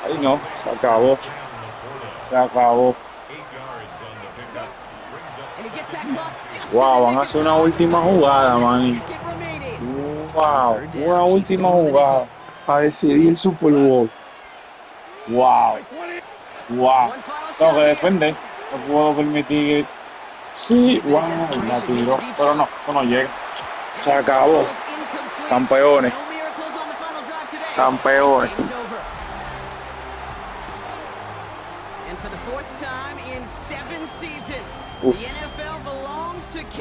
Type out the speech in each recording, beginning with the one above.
Ay, no, se acabó. Se acabó. Wow, van a hacer una última jugada, man. Wow, una última jugada para decidir el Super Bowl. Wow, wow. Tengo que defender. No puedo permitir. Sí, wow, la tiró. Pero no, eso no llega. Se acabó. Campeones. Campeones. Uf.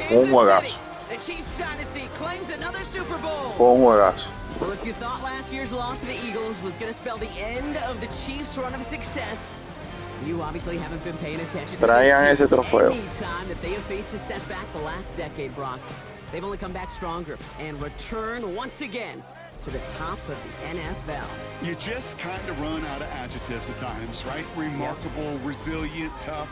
Fue un juegazo. Fue un juegazo. Well, if you thought last year's loss to the Eagles was going to spell the end of the Chiefs' run of success, you obviously haven't been paying attention to Traigan ese trofeo. any time that they have faced a setback the last decade, Brock. They've only come back stronger and returned once again to the top of the NFL. You just kind of run out of adjectives at times, right? Remarkable, resilient, tough.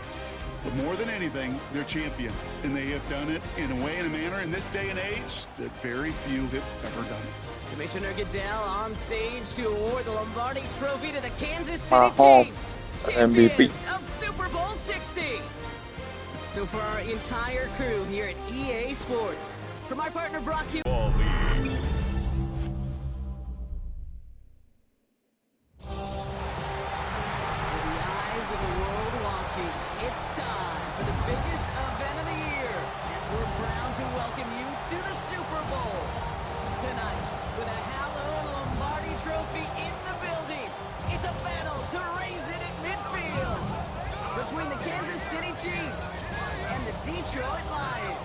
But more than anything, they're champions, and they have done it in a way and a manner in this day and age that very few have ever done it. Commissioner Goodell on stage to award the Lombardi Trophy to the Kansas City Chiefs, champions MVP. of Super Bowl 60. So for our entire crew here at EA Sports, for my partner Brock Hughes. Between the Kansas City Chiefs and the Detroit Lions.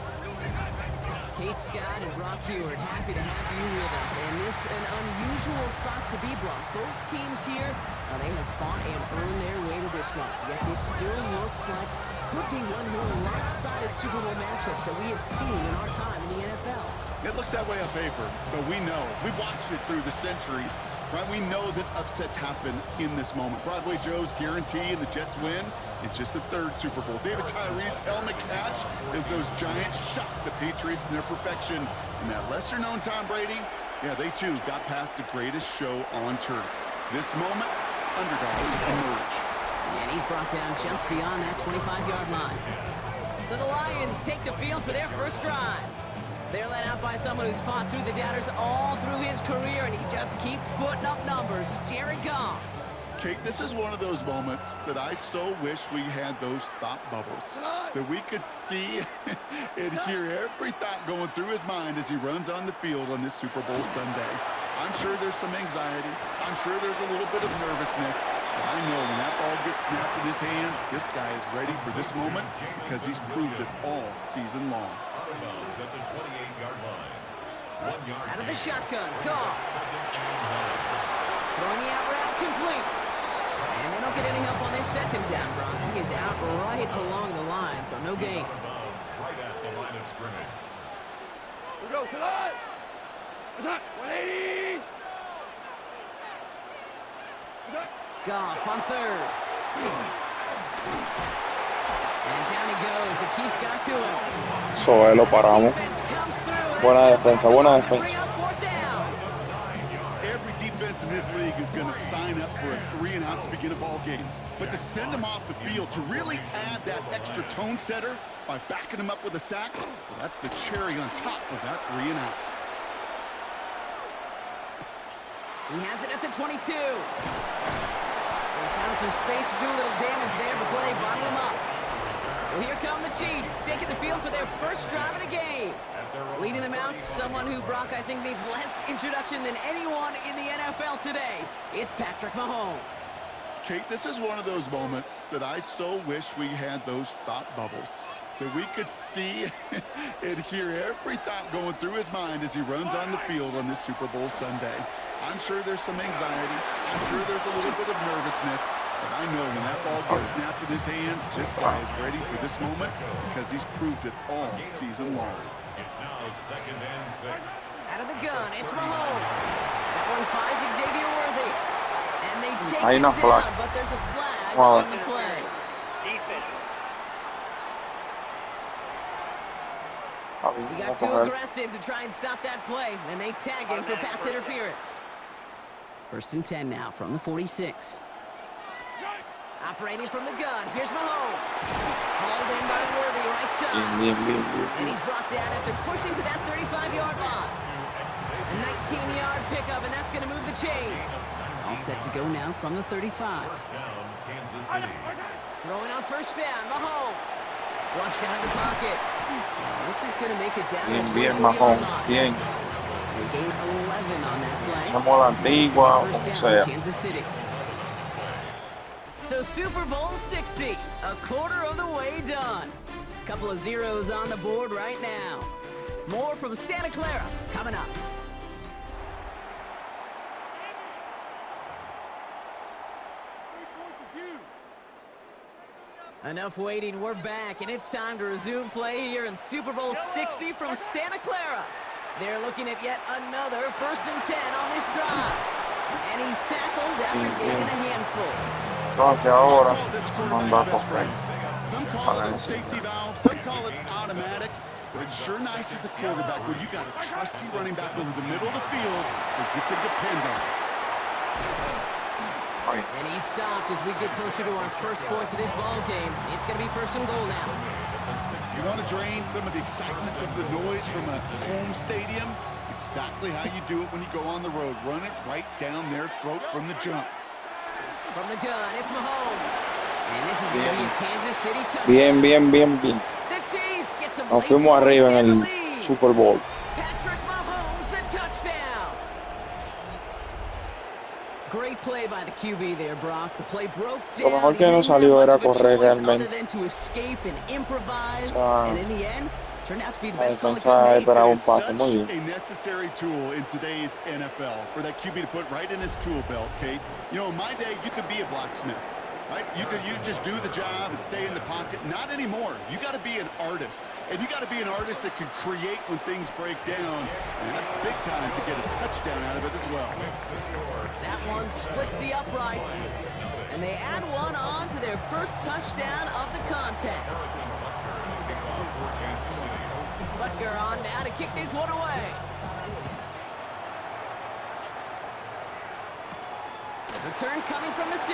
Kate Scott and Brock Heward, happy to have you with us. And this an unusual spot to be, Brock. Both teams here, they have fought and earned their way to this one. Yet this still looks like could be one of the more lopsided Super Bowl matchups that we have seen in our time in the NFL. It looks that way on paper, but we know. We've watched it through the centuries, right? We know that upsets happen in this moment. Broadway Joe's guarantee and the Jets win. It's just the third Super Bowl. David Tyree's helmet catch as those Giants shock the Patriots in their perfection. And that lesser-known Tom Brady, yeah, they too got past the greatest show on turf. This moment, underdogs emerge. And he's brought down just beyond that 25-yard line. So the Lions take the field for their first drive. They're led out by someone who's fought through the doubters all through his career, and he just keeps putting up numbers. Jared Goff. Kate, this is one of those moments that I so wish we had those thought bubbles. That we could see and hear every thought going through his mind as he runs on the field on this Super Bowl Sunday. I'm sure there's some anxiety. I'm sure there's a little bit of nervousness. But I know when that ball gets snapped in his hands, this guy is ready for this moment because he's proved it all season long. Out of the shotgun, Goff. Throwing the out route complete. And they don't get any help on this second down, Brock. He is out right along the line, so no gain. Right at the line of scrimmage. We go, tonight. 180. Goff on third. And down he goes. The Chiefs got to him. Eso lo paramos. Buena defensa, buena defensa. Every defense in this league is going to sign up for a 3-and-out to begin a ball game. But to send them off the field, to really add that extra tone setter by backing them up with a sack, well, that's the cherry on top of that 3-and-out. He has it at the 22. They found some space to do a little damage there before they bottle him up. So here come the Chiefs, taking the field for their first drive of the game. Leading them out, someone who, Brock, I think needs less introduction than anyone in the NFL today. It's Patrick Mahomes. Kate, this is one of those moments that I so wish we had those thought bubbles. That we could see and hear every thought going through his mind as he runs on the field on this Super Bowl Sunday. I'm sure there's some anxiety. I'm sure there's a little bit of nervousness. But I know when that ball gets snapped in his hands, this guy is ready for this moment because he's proved it all season long. It's now 2nd and 6. Out of the gun, it's Mahomes. That one finds Xavier Worthy. And they take Ahí it no down, flag. but there's a flag Wow. on the play. He got too aggressive to try and stop that play, and they tag him for pass interference. 1st and 10 now from the 46. Operating from the gun. Here's Mahomes. Hauled in by Worthy, right side. And he's brought down after pushing to that 35-yard line. A 19-yard pickup, and that's going to move the chains. All set to go now from the 35. Throwing on first down, Mahomes. Flushed out of the pocket. This is going to make it down. Bien, Mahomes. Bien. They gain 11 on that play. Somos la antigua, como sea. Kansas City. So Super Bowl 60, a quarter of the way done. Couple of zeros on the board right now. More from Santa Clara coming up. Enough waiting, we're back, and it's time to resume play here in Super Bowl 60 from Santa Clara. They're looking at yet another 1st and 10 on this drive. And he's tackled after gaining a handful. Entonces ahora manda por Some call it a safety valve, some call it automatic, but it's sure nice as a quarterback when you got a trusty running back over the middle of the field that you can depend on. And he's stopped as we get closer to our first point to this ball game. It's going to be 1st and goal now. You want to drain some of the excitement, some of the noise from a home stadium? It's exactly how you do it when you go on the road. Run it right down their throat from the jump. From the gun, it's Mahomes. And this is going to be a Kansas City touchdown. Bien. The Chiefs get some Nos fuimos arriba en el Super Bowl. Patrick Mahomes, the touchdown. Great play by the QB there, Brock. The play broke down. Lo mejor que no salió era correr realmente. Other than to escape and improvise, and in the end, turned out to be the La best call defensa he could esperaba make. un pase muy bien. A necessary tool in today's NFL for that QB to put right in his tool belt, Kate. You know, in my day, you could be a blacksmith, right? You just do the job and stay in the pocket. Not anymore. You got to be an artist, and you got to be an artist that can create when things break down. And that's big time to get a touchdown out of it as well. That one splits the uprights, and they add one on to their first touchdown of the contest. Butker on now to kick this one away. Return coming from the 6.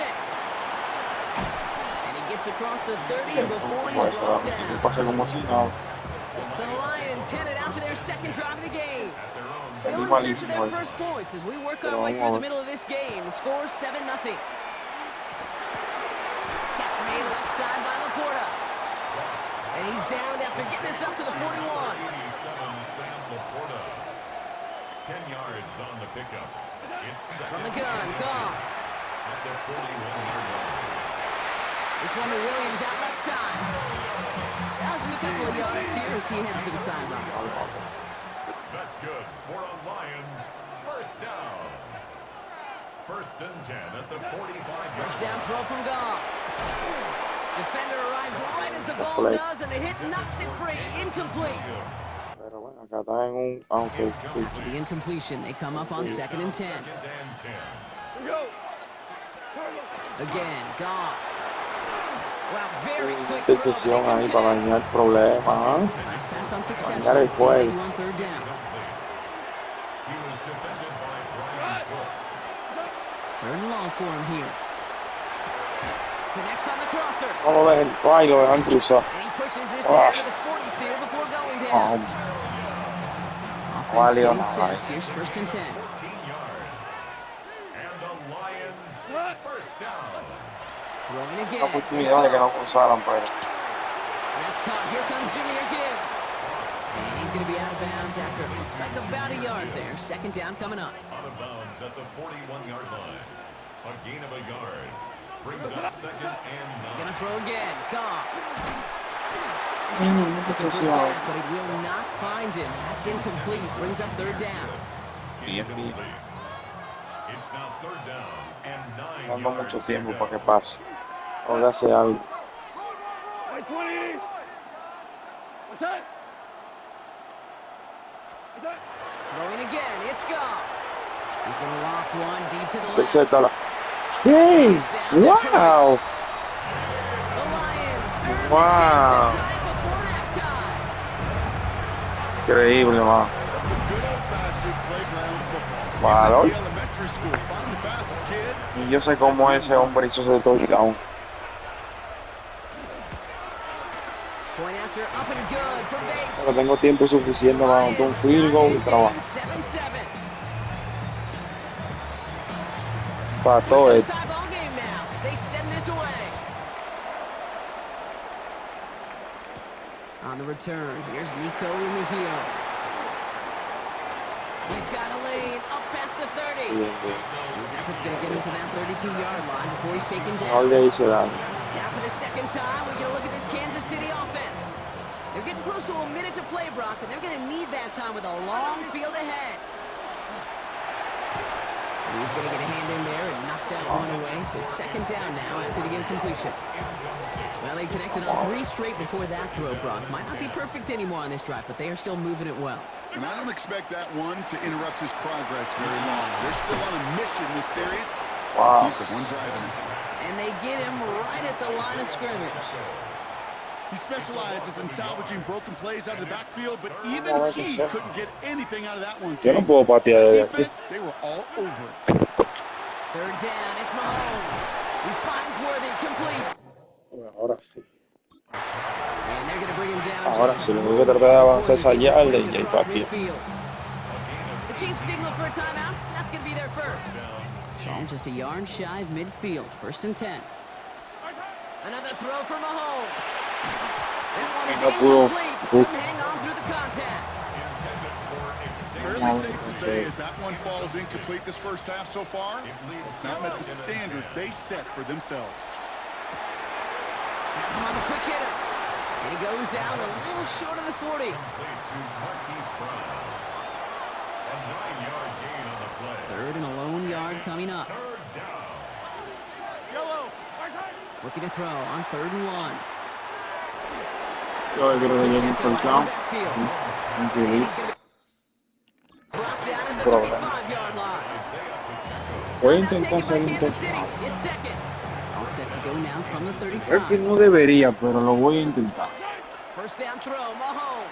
And he gets across the 30 before he's brought down. So the Lions headed out to their second drive of the game. Still in search of their first points as we work our way through the middle of this game. The score is 7-0. Catch made left side by Laporta. And he's down after getting this up to the 41. 10 yards on the pickup. From the gun, Goff. At the 41-yard line. This one to Williams out left side. Just a couple of yards here as he heads for the sideline. That's good for a Lions first down. 1st and 10 at the 45-yard line. First down throw from Goff. Defender arrives right as the ball does, and the hit knocks it free. Incomplete. Pero bueno, acá está en un, aunque sí. After the incompletion, they come up on 2nd and 10. Again, Goff. Wow, very quick throw. Decisión ahí para dañar problemas. Nice pass on success. Dañar el juego. On 3rd down. He was defended by Brian Cook. 3rd and long for him here. Connects on the crosser. No lo dejen, ay, lo dejan cruzar. And he pushes this down to the 42 before going down. Offense getting set. Here's 1st and 10. 14 yards. And the Lions first down. Throwing again. Oportunidad de que no cruzaran, pero. That's caught. Here comes Jahmyr Gibbs. And he's going to be out of bounds after it looks like about a yard there. 2nd down coming up. Out of bounds at the 41-yard line. A gain of a yard. Brings up 2nd and 9. Going to throw again. Goff. Decisión. But he will not find him. That's incomplete. Brings up 3rd down. Incomplete. It's now 3rd down and 9 Dando yards. mucho tiempo para que pase. Ahora hace algo. 20. What's that? Throwing again. It's Goff. He's going to loft one deep to the left. Acéptala. Hey! Wow! The Lions earn Wow. the chance to tie before halftime. Increíble, man. That's some good old-fashioned playground football. Valor. The elementary school. Find the fastest kid. Y yo sé cómo ese hombre hizo ese touchdown. after, up and good for Bates. Ahora tengo tiempo suficiente para anotar un field goal y trabajar. 7-7. Para todo esto. Tie ball game now as they send this away. On the return, here's Nico Mejia. He's got a lane up past the 30. His effort's going to get him to that 32-yard line before he's taken down. Now for the second time, we get a look at this Kansas City offense. They're getting close to a minute to play, Brock, and they're going to need that time with a long field ahead. He's going to get a hand in there and knock that one away. So second down now after the incompletion. Well, they connected on 3 straight before that throw, Brock. Might not be perfect anymore on this drive, but they are still moving it well. And I don't expect that one to interrupt his progress very long. They're still on a mission this series. Wow. He's the one driving it. And they get him right at the line of scrimmage. He specializes in salvaging broken plays out of the backfield, but even he couldn't get anything out of that one. Yo no puedo patear de aquí. Defense, they were all over it. Third down, it's Mahomes. He finds Worthy complete. Ahora sí. And they're going to bring him down. Ahora sí, lo único que tratar de avanzar esa yarda y ya hay partido. The Chiefs signal for a timeout. That's going to be their first. Ball just a yard shy of midfield. 1st and 10. Another throw for Mahomes. That one is incomplete. Couldn't hang on through the contact. Fairly safe to say as that one falls incomplete this first half so far. It's not met the standard they set for themselves. That's him on the quick hitter. And he goes out a little short of the 40. Third and a lone yard coming up. Looking to throw on 3rd and 1. Yo creo que viene un first down. Brought down at the 35-yard line. Voy a intentar hacer un touchdown. It's second. All set to go now from the Creo 35. que no debería, pero lo voy a intentar. First down throw, Mahomes.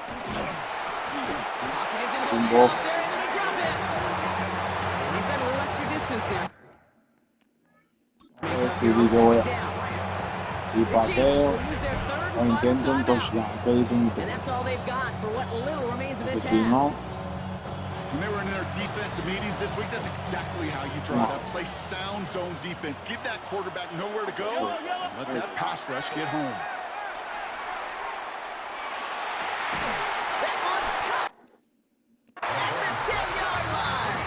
Pocket isn't holding Ball. up. They're able to drop it. And they've got a little extra distance now. A ver si voy a hacer. Y pateo o intento un touchdown. ¿Qué dice un And that's all they've got for what little remains of Porque this si half. no, When they were in their defensive meetings this week, that's exactly how you draw it up. Play sound zone defense. Give that quarterback nowhere to go. Let that pass rush get home. That one's cut at the 10-yard line.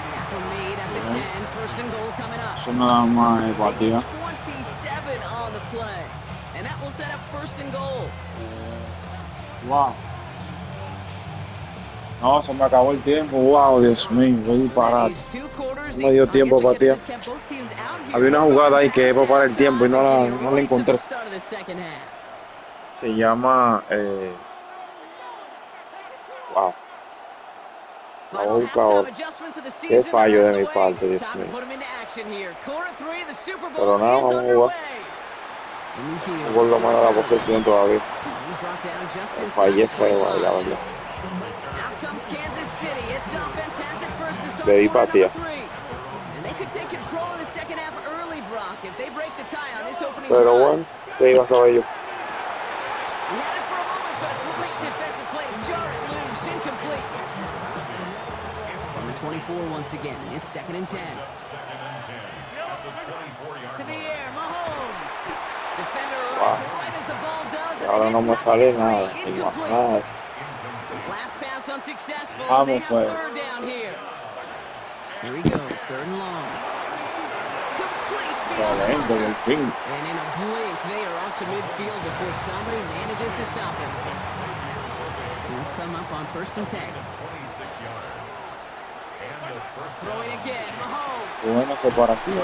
Tackle made at the 10. 1st and goal coming up. eso nada más es They batida. get 27 on the play. And that will set up 1st and goal. Wow. No, se me acabó el tiempo. Wow, Dios mío, voy a disparar. These 2 quarters, No me dio I tiempo guess a we could've patear. just kept both teams out here. Había una jugada ahí que es para parar el tiempo y no la encontré. Right to the start of the second half. Se llama. Wow. Final buscar halftime ahora. adjustments of the Qué season fallo are de mi underway. parte, It's Dios time to mío. put 'em into action here. Quarter 3 of the Super Pero Bowl nada, is vamos a underway. jugar. No vuelvo más a la posesión todavía. He's brought down just inside Fallé the feo, 25. la verdad. Out comes Kansas City. Its offense has it first to start Debí quarter patear. number 3. And they could take control of the second half early, Brock, if they break the tie on this opening Pero drive. bueno, ¿qué iba a saber yo? We had it for a moment, but a great defensive play to jar it loose. Incomplete. From the 24 once again, it's 2nd and 10. To the air, Mahomes. Defender right as the ball does. And Ahora the no hit me knocks sale it free. nada. Incomplete. Nada. Last pass unsuccessful. Vamos, They have pues. 3rd down here. Here he goes, 3rd and long. Complete field. Talento, del fin. And in a blink, they are off to midfield before somebody manages to stop him. He'll come up on 1st and 10. Throwing again, Mahomes. Buena separación.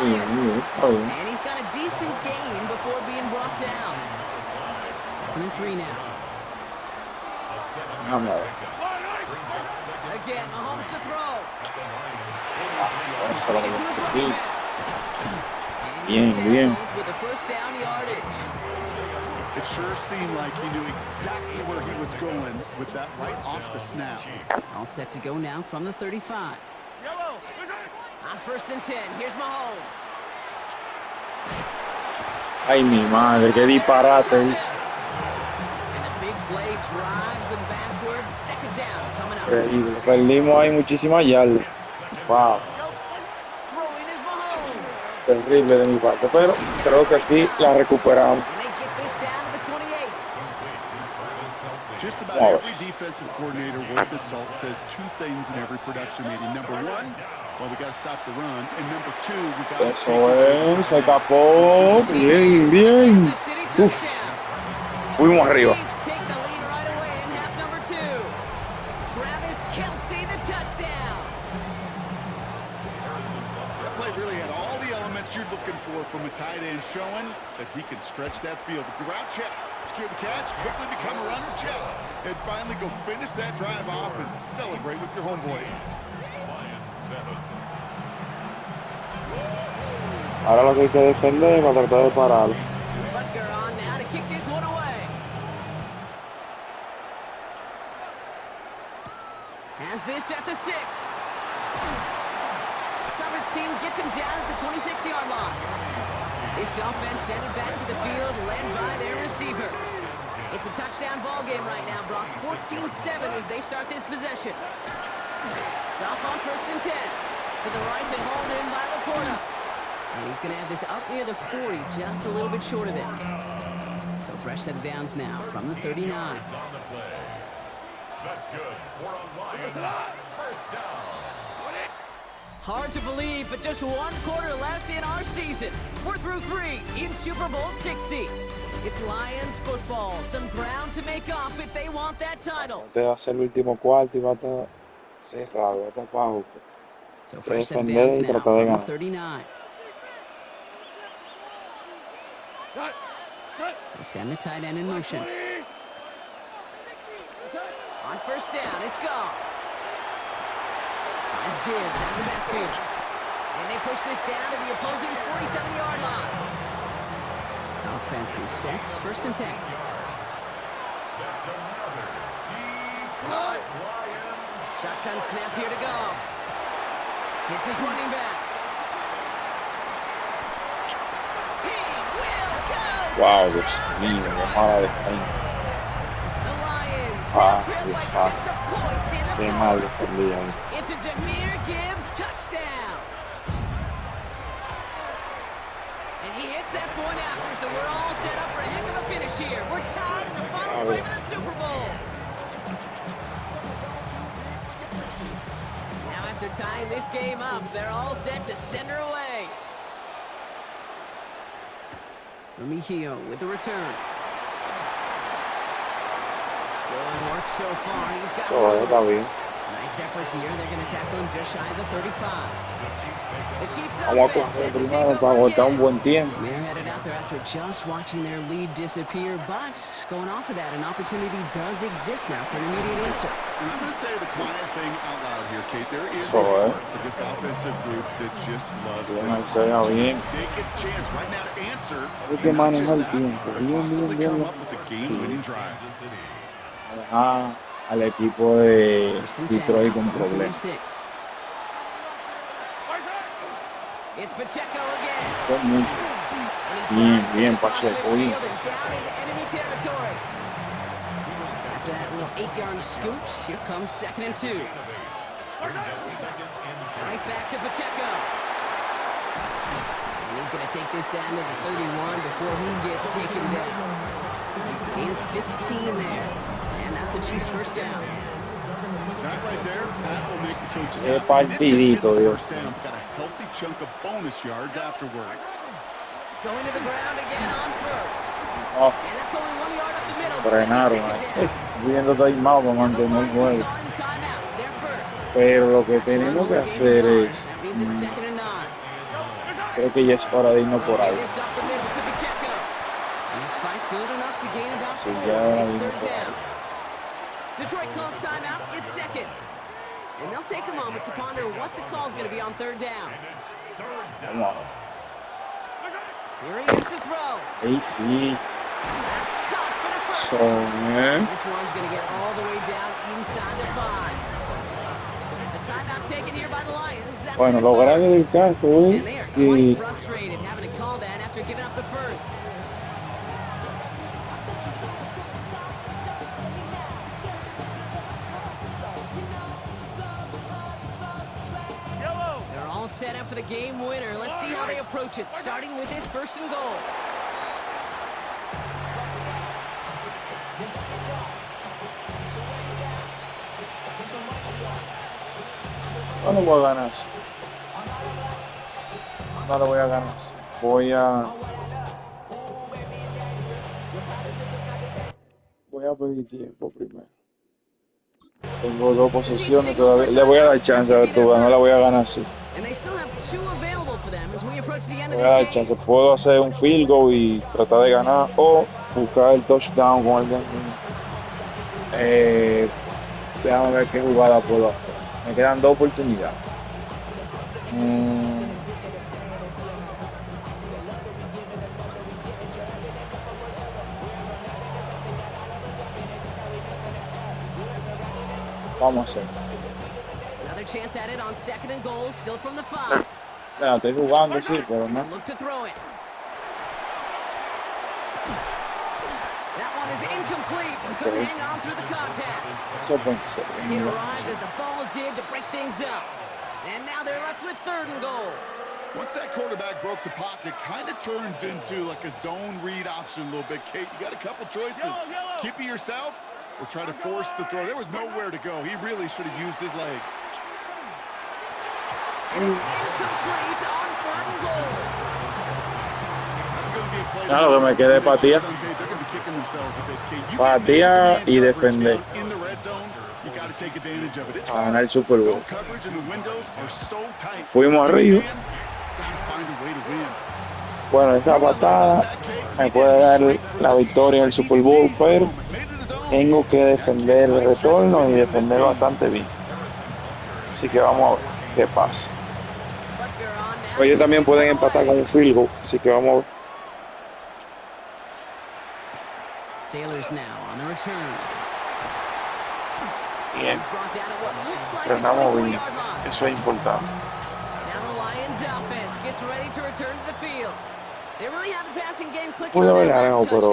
Bien, bien, está bien. And he's got a decent gain before being brought down. 2nd and 3 now. Vamos a ver. Again, Mahomes to throw. Eso lo Into his que sí. running back. And Bien, he's bien. tackled with the 1st down yardage. It sure seemed like he knew exactly where he was going with that right off the snap. All set to go now from the 35. On 1st and 10, here's Mahomes. Ay, mi madre, qué disparate dice. drives them backwards. Second down coming up. Increíble. Perdimos ahí muchísimas yardas. Wow. Throwing is Mahomes. Terrible de mi parte, pero creo que aquí la recuperamos. And they get this down to the 28. Just about every defensive coordinator worth his salt says two things in every production meeting. Number one, well, we got to stop the run. And number two, we got to Eso es, se tapó. Bien, bien. Kansas City Uf, touchdown. fuimos arriba. Chiefs take the lead right away in half number 2. Travis Kelce, the touchdown. That play really had all the elements you're looking for from a tight end, showing that he can stretch that field with the route check, secure the catch, quickly become a runner check, and finally go finish that drive off and celebrate with your homeboys. Ahora lo que hay que defender es para tratar de parar. Butker on now to kick this one away. Has this at the 6. Coverage team gets him down at the 26-yard line. This offense headed back to the field, led by their receiver. It's a touchdown ball game right now, Brock. 14-7 as they start this possession. Goff on 1st and 10. To the right and hauled in by Laporta. And he's going to have this up near the 40, just a little bit short of it. So fresh set of downs now from the 39. That's good. 4 on Lions. First down. Hard to believe, but just one quarter left in our season. We're through 3 in Super Bowl 60. It's Lions football. Some ground to make up if they want that title. Este va a ser el último cuarto y va a estar cerrado, va a estar bajo. So fresh set of downs now from the 39. They send the tight end in motion. On 1st down, it's Goff. Finds Gibbs out of the backfield. And they push this down to the opposing 47-yard line. Offense is set. 1st and 10. That's another Detroit Lions. Shotgun snap here to Goff. Hits his running back. He will go. Wow, Dios mío, qué mala defensa. The Lions now trail by Dios just a santo. point in the Qué mal fourth. defendían. It's a Jahmyr Gibbs touchdown. And he hits that point after, so we're all set up for a heck of a finish here. We're tied in the final frame of the Super Bowl. Now after tying this game up, they're all set to send her away. Remigio with the return. Good work so far. He's got Está bien. nice effort here. They're going to tackle him just shy of the 35. The Chiefs Vamos a offense coger set to take primero para over aguantar un again. buen tiempo. They're headed out there after just watching their lead disappear, but going off of that, an opportunity does exist now for an immediate answer. I'm going to say the quiet thing out loud here, Kate. There is So, a part of this offensive group that just loves Bien, this. ahí se vea bien. They get the chance right now to answer. Hay que And not manejar just el that, tiempo. but Bien, possibly bien, come bien. up with a game-winning drive. Dejar al equipo de 1st and 10 Detroit now con from the problemas. 46. It's Pacheco again. Con mucho. And he Bien, drives bien, this across Pacheco, bien. midfield and down into enemy territory. After that little 8-yard scoot, here comes 2nd and 2. Right back to Pacheco. And he's going to take this down to the 31 before he gets taken down. Gain of 15 there. And that's a Chiefs 1st down. That right there, that will make the coaches Qué happy. They didn't just get partidito, the Dios. first down, but got a healthy chunk of bonus yards afterwards. Going to the ground again on 1st. Oh, And that's only 1 yard up the middle. frenaron. Viendo timeout para mantener el juego. Pero lo que tenemos que hacer es, creo que ya es hora de irnos por ahí. Sí, ya es hora de irnos por ahí. Detroit calls timeout. It's 2nd. And they'll take a moment to ponder what the call is going to be on 3rd down. Vamos. Here he is to throw. Ahí sí. That's caught for the first. Son, This one's going to get all the way down inside the 5. The timeout taken here by the Lions. That's Bueno, their lo third. grande del caso es And they are que quite frustrated having to call that after giving up the first. set up for the game winner. Let's see how they approach it, starting with this 1st and goal. No lo voy a ganar así. No lo voy a ganar así. Voy a pedir tiempo primero. Tengo 2 posesiones todavía. Le voy a dar chance a Tortuga, no la voy a ganar así. Voy a dar chance. Puedo hacer un field goal y tratar de ganar o buscar el touchdown con el déjame ver qué jugada puedo hacer. Me quedan 2 oportunidades. Vamos a hacer. Mira, estoy jugando, sí, pero no. Okay. Eso puede ser. Once that quarterback broke the pocket, kind of turns into like a zone read option a little bit. Kate, you got a couple choices. Keep it yourself or try to force the throw. There was nowhere to go. He really should have used his legs. And it's incomplete on 3rd and goal. Claro que me quedé patía. Patía y defender. A ganar el Superbowl. Fuimos arriba. Bueno, esa patada me puede dar la victoria en el Superbowl, pero tengo que defender el retorno y defender bastante bien. Así que vamos a ver qué pasa. Ellos también pueden empatar con un field goal, así que vamos a ver. Bien. Frenamos bien. Eso es importante. Puede haber ganado, pero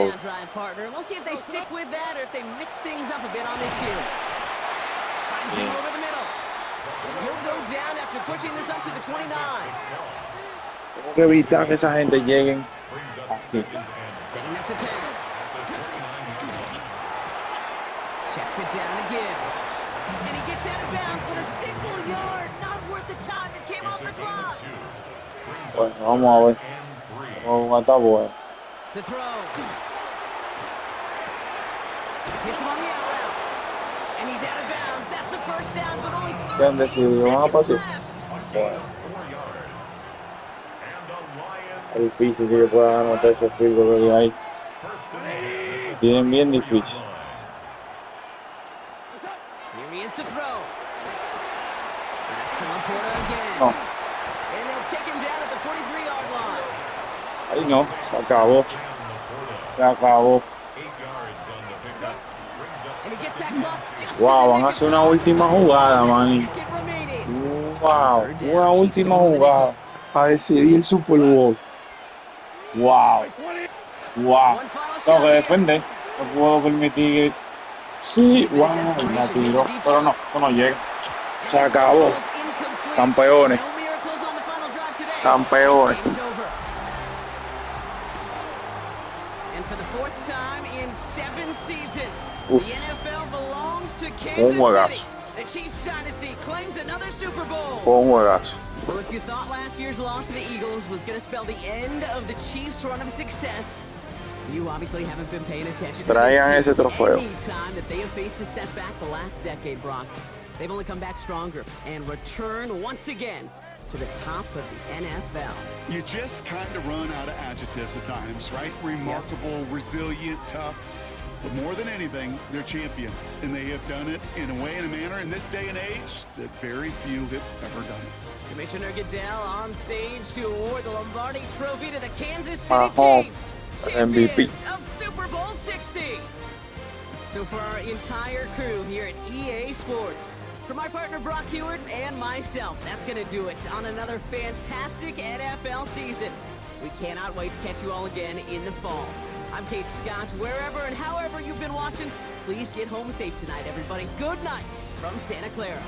tengo que evitar que esa gente lleguen así. Checks it down to Gibbs. And he gets out of bounds with a single yard. Not worth the time that came off the clock. Bueno, vamos a ver. Vamos a estar bueno. To throw. Hits him on the out route. And he's out of bounds. That's a 1st down, but only 13 seconds left. Bueno. Es difícil que yo pueda anotar ese field goal de ahí. Bien difícil. No. Ahí no, se acabó. Se acabó. Wow, van a hacer una última jugada, man. Wow, una última jugada para decidir el Super Bowl. Wow. Tengo que defender. No puedo permitir que... Sí, wow, la tiró. Pero no, eso no llega. Se acabó. Campeones. Campeones. Uf. Fue un juegazo. Fue un juegazo. Well, if you thought last year's loss to the Eagles was going to spell the end of the Chiefs' run of success, you obviously haven't been paying attention. Traigan ese trofeo. Any time that they have faced a setback the last decade, Brock, they've only come back stronger and returned once again to the top of the NFL. You just kind of run out of adjectives at times, right? Remarkable, resilient, tough. But more than anything, they're champions, and they have done it in a way and a manner in this day and age that very few have ever done it. Commissioner Goodell on stage to award the Lombardi Trophy to the Kansas City Chiefs, champions of Super Bowl 60. So for our entire crew here at EA Sports, for my partner Brock Hewitt and myself, that's going to do it on another fantastic NFL season. We cannot wait to catch you all again in the fall. I'm Kate Scott. Wherever and however you've been watching, please get home safe tonight, everybody. Good night from Santa Clara.